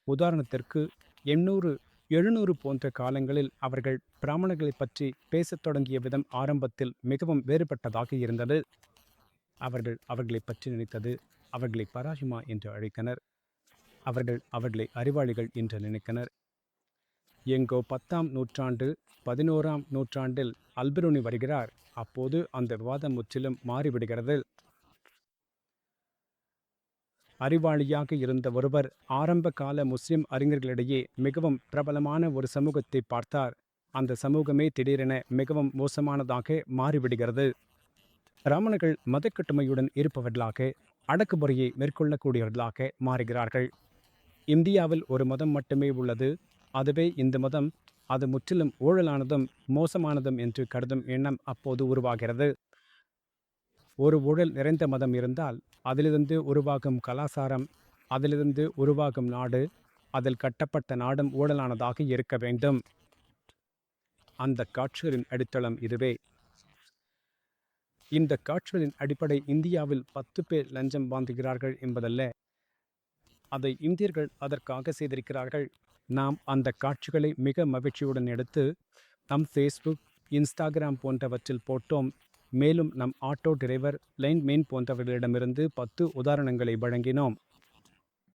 உதாரணத்திற்கு 800, 700 போன்ற காலங்களில் அவர்கள் பிராமணர்களைப் பற்றி பேசத் தொடங்கிய விதம் ஆரம்பத்தில் மிகவும் வேறுபட்டதாக இருந்தது. அவர்கள் அவர்களைப் பற்றி நினைத்தது, அவர்களை பராஜிமா என்று அழைத்தனர். அவர்கள் அவர்களை அறிவாளிகள் என்று நினைத்தனர். எங்கோ 10ஆம் நூற்றாண்டு, 11ஆம் நூற்றாண்டில் அல்பெருனி வருகிறார். அப்போது அந்த விவாதம் முற்றிலும் மாறிவிடுகிறது. அறிவாளியாக இருந்த ஒருவர் ஆரம்ப கால முஸ்லிம் அறிஞர்களிடையே மிகவும் பிரபலமான ஒரு சமூகத்தை பார்த்தார். அந்த சமூகமே திடீரென மிகவும் மோசமானதாக மாறிவிடுகிறது. பிராமணர்கள் மதக்கட்டுமையுடன் இருப்பவர்களாக, அடக்குமுறையை மேற்கொள்ளக்கூடியவர்களாக மாறுகிறார்கள். இந்தியாவில் ஒரு மதம் மட்டுமே உள்ளது, அதுவே இந்து மதம். அது முற்றிலும் ஊழலானதும் மோசமானதும் என்று கருதும் எண்ணம் அப்போது உருவாகிறது. ஒரு ஊழல் நிறைந்த மதம் இருந்தால் அதிலிருந்து உருவாகும் கலாசாரம், அதிலிருந்து உருவாகும் நாடு, அதில் கட்டப்பட்ட நாடும் ஊழலானதாக இருக்க வேண்டும். அந்த காட்சிகளின் அடித்தளம் இதுவே. இந்த காட்சிகளின் அடிப்படை இந்தியாவில் 10 பேர் லஞ்சம் வாங்குகிறார்கள் என்பதல்ல, அதை இந்தியர்கள் அதற்காக செய்திருக்கிறார்கள். நாம் அந்த காட்சிகளை மிக மகிழ்ச்சியுடன் எடுத்து நம் ஃபேஸ்புக், இன்ஸ்டாகிராம் போன்றவற்றில் போட்டோம். மேலும் நம் ஆட்டோ டிரைவர், லைன்மேன் போன்றவர்களிடமிருந்து 10 உதாரணங்களை வழங்கினோம்.